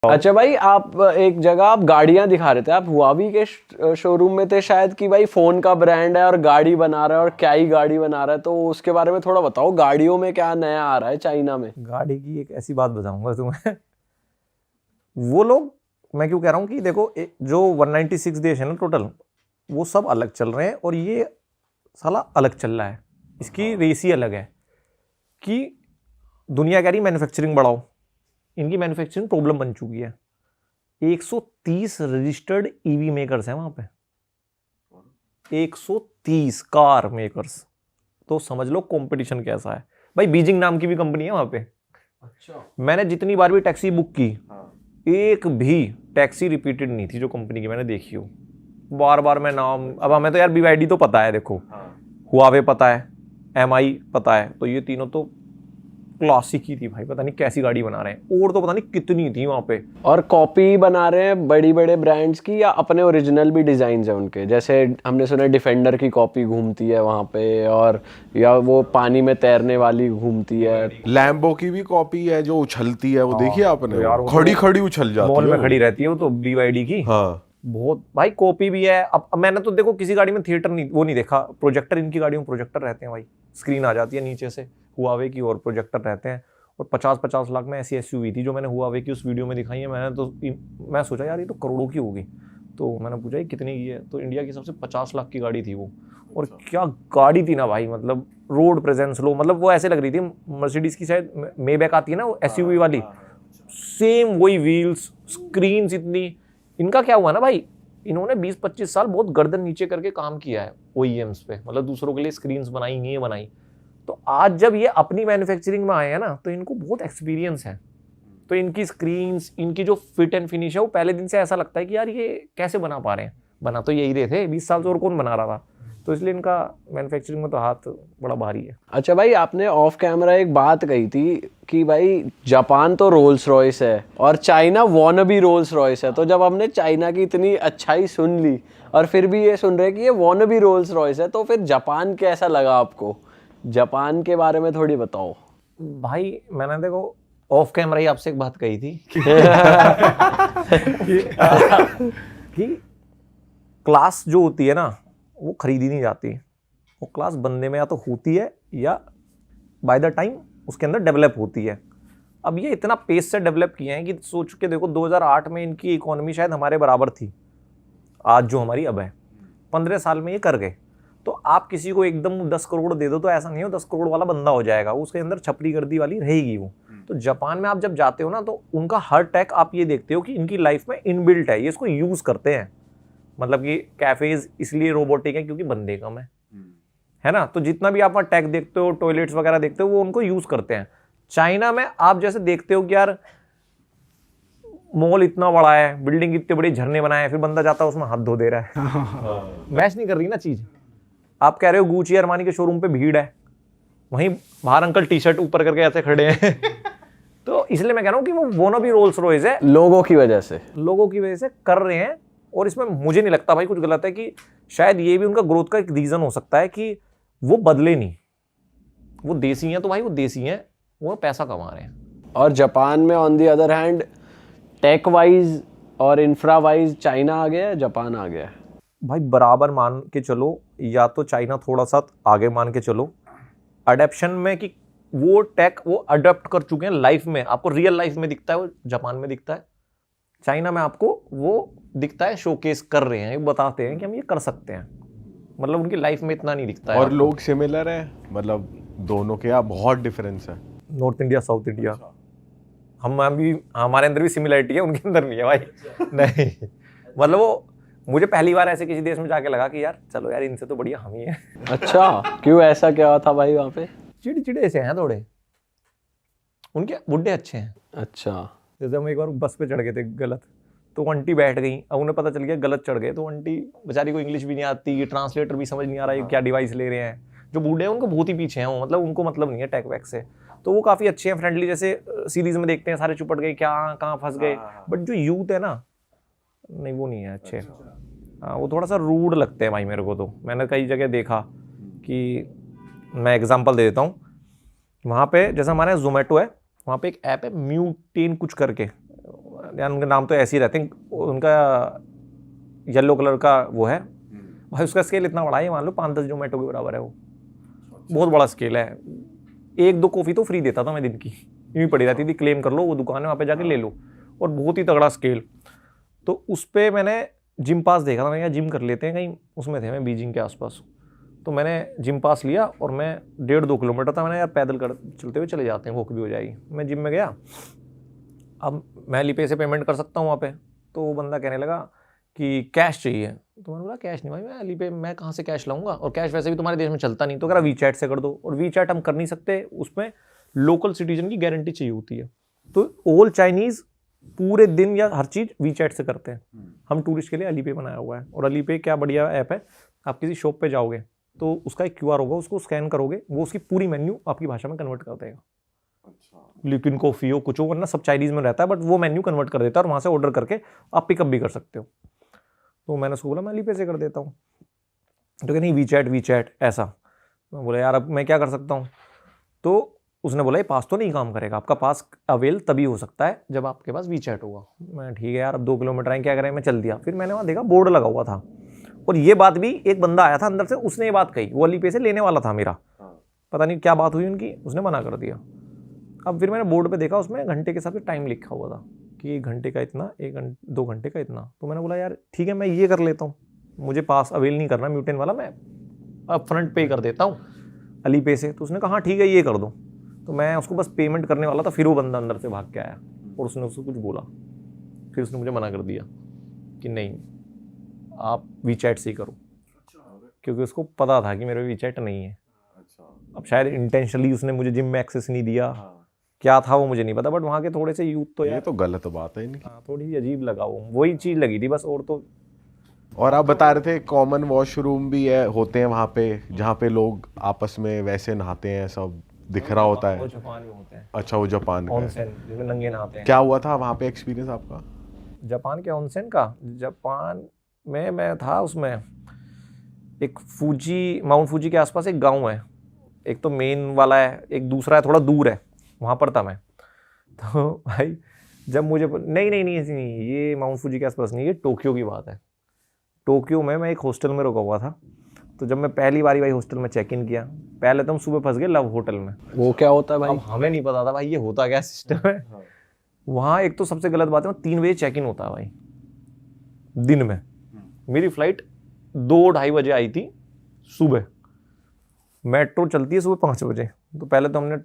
अच्छा भाई, आप एक जगह आप गाड़ियां दिखा रहे थे, आप हुआवी के शोरूम में थे शायद, कि भाई फोन का ब्रांड है और गाड़ी बना रहा है, और क्या ही गाड़ी बना रहा है, तो उसके बारे में थोड़ा बताओ, गाड़ियों में क्या नया आ रहा है चाइना में। गाड़ी की एक ऐसी बात बताऊंगा तुम्हें वो लोग, मैं क्यों कह रहा हूँ कि देखो जो 196 देश है ना टोटल, वो सब अलग चल रहे हैं और ये साला अलग चल रहा है। इसकी रेस ही अलग है कि दुनिया कह रही मैन्युफैक्चरिंग बढ़ाओ, इनकी मैन्युफैक्चरिंग प्रॉब्लम बन चुकी है। 130 रजिस्टर्ड ईवी मेकर्स हैं वहां पे, 130 कार मेकर्स। तो समझ लो कंपटीशन कैसा है भाई। बीजिंग नाम की भी कंपनी है वहां पे। अच्छा। मैंने जितनी बार भी टैक्सी बुक की, एक भी टैक्सी रिपीटेड नहीं थी जो कंपनी की मैंने देखी हो। बार बार मैं नाम, अब हमें तो यार BYD तो पता है, देखो हुआवे पता है, MI पता है, तो ये तीनों तो क्लासिक ही थी भाई। पता नहीं कैसी गाड़ी बना रहे हैं, और तो पता नहीं कितनी थी वहां पे। और कॉपी बना रहे हैं बड़ी बड़े ब्रांड्स की, या अपने ओरिजिनल भी डिजाइन है उनके? जैसे हमने सुना डिफेंडर की कॉपी घूमती है वहां पे, और या वो पानी में तैरने वाली घूमती है। लैम्बो की भी कॉपी है जो उछलती है, वो देखी आपने? तो यार वो वो खड़ी तो खड़ी उछल जाती मॉल है में वो। खड़ी रहती है वो तो BYD की। हाँ बहुत भाई कॉपी भी है। अब मैंने तो देखो किसी गाड़ी में थिएटर नहीं, वो नहीं देखा, प्रोजेक्टर इनकी गाड़ियों में प्रोजेक्टर रहते हैं भाई, स्क्रीन आ जाती है नीचे से हुआवे की, और प्रोजेक्टर रहते हैं। और 50-50 लाख में ऐसी SUV थी जो मैंने हुआवे की उस वीडियो में दिखाई है। मैं सोचा यार ये तो करोड़ों की होगी, तो मैंने पूछा ये कितने की है, तो इंडिया की सबसे 50 लाख की गाड़ी थी वो। और क्या गाड़ी थी ना भाई, मतलब रोड प्रेजेंस लो, मतलब वो ऐसे लग रही थी मर्सिडीज की शायद मेबैक आती है ना वो SUV वाली, सेम वही व्हील्स, स्क्रीन इतनी। इनका क्या हुआ ना भाई, इन्होंने 20-25 साल बहुत गर्दन नीचे करके काम किया है OEMs पे, मतलब दूसरों के लिए स्क्रीन्स बनाई, ये बनाई। तो आज जब ये अपनी मैन्युफैक्चरिंग में आए हैं ना, तो इनको बहुत एक्सपीरियंस है। तो इनकी स्क्रीन्स, इनकी जो फिट एंड फिनिश है, वो पहले दिन से ऐसा लगता है कि यार ये कैसे बना पा रहे हैं। बना तो यही रहे थे 20 साल से, और कौन बना रहा था। तो इसलिए इनका मैन्युफैक्चरिंग में तो हाथ बड़ा भारी है। अच्छा भाई, आपने ऑफ कैमरा एक बात कही थी कि भाई जापान तो रोल्स रॉयस है और चाइना वॉनबी रोल्स रॉयस है। तो जब हमने चाइना की इतनी अच्छाई सुन ली और फिर भी ये सुन रहे कि ये वॉनबी रोल्स रॉयस है, तो फिर जापान कैसा लगा आपको? जापान के बारे में थोड़ी बताओ भाई मैंने देखो ऑफ कैमरा ही आपसे एक बात कही थी कि क्लास जो होती है ना, वो खरीदी नहीं जाती। वो क्लास बंदे में या तो होती है, या बाय द टाइम उसके अंदर डेवलप होती है। अब ये इतना पेस से डेवलप किए हैं कि सोच के देखो, 2008 में इनकी इकोनॉमी शायद हमारे बराबर थी आज जो हमारी अब है। 15 साल में ये कर गए। तो आप किसी को एकदम 10 करोड़ दे दो तो ऐसा नहीं हो 10 करोड़ वाला बंदा हो जाएगा, उसके अंदर छपरी गर्दी वाली रहेगी वो। तो जापान में आप जब जाते हो ना, तो उनका हर टेक आप ये देखते हो कि इनकी लाइफ में इनबिल्ट है, ये इसको यूज करते हैं। मतलब कि कैफेज इसलिए रोबोटिक है क्योंकि बंदे कम है ना। तो जितना भी आप वहाँ टेक देखते हो, टॉयलेट्स वगैरह देखते हो, वो उनको यूज करते हैं। चाइना में आप जैसे देखते हो कि यार मॉल इतना बड़ा है, बिल्डिंग इतने बड़े झरने बनाए हैं, फिर बंदा जाता है उसमें हाथ धो दे रहा है। मैच नहीं कर रही ना चीज। आप कह रहे हो गुची अरमानी के शोरूम पे भीड़ है, वहीं बाहर अंकल टी-शर्ट ऊपर करके ऐसे खड़े हैं तो इसलिए मैं कह रहा हूँ कि वो वोनो भी रोल्स रॉयस है, लोगों की वजह से। लोगों की वजह से कर रहे हैं। और इसमें मुझे नहीं लगता भाई कुछ गलत है, कि शायद ये भी उनका ग्रोथ का एक रीजन हो सकता है कि वो बदले नहीं। वो देसी हैं तो भाई वो देसी हैं, वो पैसा कमा रहे हैं। और जापान में on the other hand tech wise और इंफ्रा वाइज चाइना आ गया है, जापान आ गया है। भाई बराबर मान के चलो, या तो चाइना थोड़ा सा आगे मान के चलो अडेप्शन में, कि वो टेक वो अडॉप्ट कर चुके हैं लाइफ में। आपको रियल लाइफ में दिखता है, वो जापान में दिखता है। चाइना में आपको वो दिखता है, शोकेस कर रहे हैं, बताते हैं कि हम ये कर सकते हैं। मतलब उनकी लाइफ में इतना नहीं दिखता है। और लोग सिमिलर है, मतलब दोनों के यहाँ बहुत डिफरेंस है? नॉर्थ इंडिया साउथ इंडिया, हम भी, हमारे अंदर भी सिमिलरिटी है, उनके अंदर नहीं है भाई नहीं, मतलब वो मुझे पहली बार ऐसे किसी देश में जाके लगा कि यार चलो यार इनसे तो बढ़िया हम ही हैं। अच्छा, क्यों, ऐसा क्या था भाई वहाँ पे? चिड़चिड़े से हैं थोड़े, उनके बुड्ढे अच्छे हैं। अच्छा। जैसे हम एक बार बस पे चढ़ गए थे गलत, तो आंटी बैठ गई। अब उन्हें पता चल गया गलत चढ़ गए, तो आंटी बेचारी को इंग्लिश भी नहीं आती, ट्रांसलेटर भी समझ नहीं आ रहा है क्या डिवाइस ले रहे हैं। जो बूढ़े हैं उनको बहुत ही पीछे हैं वो, मतलब उनको मतलब नहीं है टेक वैक से। तो वो काफ़ी अच्छे हैं, फ्रेंडली, जैसे सीरीज में देखते हैं सारे चुपट गए क्या कहाँ फंस गए। बट जो यूथ है ना, नहीं वो नहीं है अच्छे। हाँ वो थोड़ा सा रूड लगते हैं भाई मेरे को। तो मैंने कई जगह देखा कि, मैं एग्जांपल दे देता हूँ, वहाँ पे जैसे हमारे यहाँ जोमेटो है, वहाँ पे एक ऐप है म्यूटेन कुछ करके, यार उनके नाम तो ऐसे ही रहते हैं, उनका येलो कलर का वो है भाई, उसका स्केल इतना बड़ा है, मान लो 5-10 जोमेटो के बराबर है वो, बहुत बड़ा स्केल है। 1-2 कॉफ़ी तो फ्री देता था मैं दिन की, यूँ ही पड़ी रहती थी, क्लेम कर लो, वो दुकान है वहाँ पे जाके ले लो, और बहुत ही तगड़ा स्केल। तो उस पर मैंने जिम पास देखा था, मैं क्या जिम कर लेते हैं कहीं, उसमें थे मैं बीजिंग के आसपास, तो मैंने जिम पास लिया और मैं 1.5-2 किलोमीटर था, मैंने यार पैदल कर चलते हुए चले जाते हैं, वॉक भी हो जाएगी। मैं जिम में गया, अब मैं Alipay से पेमेंट कर सकता हूँ वहाँ पे, तो वो बंदा कहने लगा कि कैश चाहिए, तो मैंने बोला कैश नहीं भाई, मैं Alipay मैं कहाँ से कैश लाऊंगा, और कैश वैसे भी तुम्हारे देश में चलता नहीं, तो कह रहा वीचैट से कर दो, और वीचैट हम कर नहीं सकते, उसमें लोकल सिटीजन की गारंटी चाहिए होती है। तो ऑल चाइनीज़ पूरे दिन या हर चीज़ वीचैट से करते हैं, हम टूरिस्ट के लिए Alipay बनाया हुआ है। और Alipay क्या बढ़िया ऐप है, आप किसी शॉप पे जाओगे तो उसका एक QR होगा, उसको स्कैन करोगे, वो उसकी पूरी मेन्यू आपकी भाषा में कन्वर्ट कर देगा। लिक्विड कॉफ़ी हो कुछ हो, वरना सब चाइनीज़ में रहता है, बट वो मेन्यू कन्वर्ट कर देता है और वहाँ से ऑर्डर करके आप पिकअप भी कर सकते हो। तो मैंने उसको बोला मैं Alipay से कर देता हूँ, तो क्या नहीं वीचैट ऐसा। मैं बोला यार अब मैं क्या कर सकता हूँ, तो उसने बोला ये पास तो नहीं काम करेगा, आपका पास अवेल तभी हो सकता है जब आपके पास वीचैट होगा। मैं ठीक है यार, अब 2 किलोमीटर आए, क्या करें, मैं चल दिया। फिर मैंने वहाँ देखा बोर्ड लगा हुआ था, और ये बात भी एक बंदा आया था अंदर से, उसने ये बात कही, वो Alipay से लेने वाला था मेरा, पता नहीं क्या बात हुई उनकी, उसने मना कर दिया। अब फिर मैंने बोर्ड पे देखा, उसमें घंटे के हिसाब से टाइम लिखा हुआ था कि 1 घंटे का इतना, 2 घंटे का इतना। तो मैंने बोला यार ठीक है मैं ये कर लेता हूँ, मुझे पास अवेल नहीं करना म्यूटेन वाला, मैं अब फ्रंट पे कर देता हूँ Alipay से। तो उसने कहा हाँ ठीक है ये कर दो। तो मैं उसको बस पेमेंट करने वाला था, फिर वो बंदा अंदर से भाग के आया और उसने उसको कुछ बोला, फिर उसने मुझे मना कर दिया कि नहीं आप वीचैट से ही करो, क्योंकि उसको पता था कि मेरे वीचैट नहीं है। अब शायद इंटेंशनली उसने मुझे जिम में एक्सेस नहीं दिया, क्या था वो मुझे नहीं पता, बट वहाँ के थोड़े से यूथ तो ये यार तो गलत बात है इनकी। थोड़ी अजीब लगा, वो वही चीज़ लगी थी बस, और तो। और आप बता रहे थे कॉमन वॉशरूम भी है, होते हैं वहाँ पे, जहाँ पे लोग आपस में वैसे नहाते हैं, सब दिख रहा होता वो है। जापान में होते हैं अच्छा, वो जापान का है। ऑनसेन, जिसमें नंगे नहाते हैं। क्या हुआ था वहाँ पे एक्सपीरियंस आपका? जापान के ऑनसेन का, जापान में मैं था उसमें, एक माउंट फूजी के आसपास एक गांव है, एक तो मेन वाला है, एक दूसरा है थोड़ा दूर है, वहाँ पर था मैं। तो भाई जब मुझे नहीं ऐसी नहीं, ये माउंट फूजी के आसपास नहीं, ये टोक्यो की बात है। टोक्यो में मैं एक हॉस्टल में रुका हुआ था, तो जब मैं पहली बारी भाई हॉस्टल में चेक इन किया, पहले तो हम सुबह फंस गए लव होटल में। वो क्या होता है भाई? अब हमें नहीं पता था भाई ये होता क्या सिस्टम है। वहाँ एक तो सबसे गलत बात है, 3 बजे चेक इन होता है भाई दिन में। मेरी फ्लाइट 2-2:30 बजे आई थी सुबह, मेट्रो चलती है सुबह 5 बजे। तो पहले तो हमने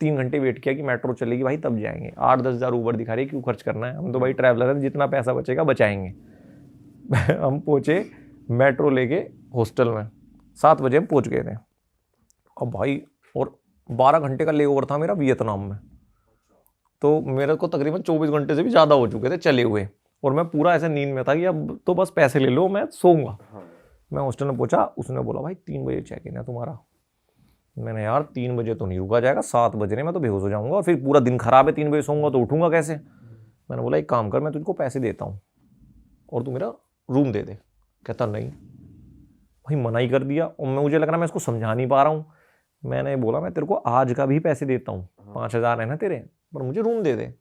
3 घंटे वेट किया कि मेट्रो चलेगी भाई तब जाएंगे, 8-10 हज़ार ऊबर दिखा रही है, क्यों खर्च करना है, हम तो भाई ट्रैवलर हैं, जितना पैसा बचेगा बचाएंगे। हम पहुँचे मेट्रो लेके हॉस्टल में, 7 बजे हम पहुँच गए थे। अब भाई और 12 घंटे का ले ओवर था मेरा वियतनाम में, तो मेरे को तकरीबन 24 घंटे से भी ज़्यादा हो चुके थे चले हुए, और मैं पूरा ऐसे नींद में था कि अब तो बस पैसे ले लो मैं सोऊंगा। मैं हॉस्टल में पहुंचा, उसने बोला भाई 3 बजे चेक इन है तुम्हारा। मैंने यार 3 बजे तो नहीं रुका जाएगा, 7 बज रहे मैं तो बेहोश हो जाऊंगा, और फिर पूरा दिन खराब है, 3 बजे सोऊंगा तो उठूंगा कैसे। मैंने बोला एक काम कर, मैं तुझको पैसे देता हूँ और तू मेरा रूम दे दे। कहता नहीं भाई, मना ही कर दिया, और मुझे लग रहा मैं इसको समझा नहीं पा रहा हूँ। मैंने बोला मैं तेरे को आज का भी पैसे देता हूँ, 5,000 है ना तेरे, पर मुझे रूम दे दे।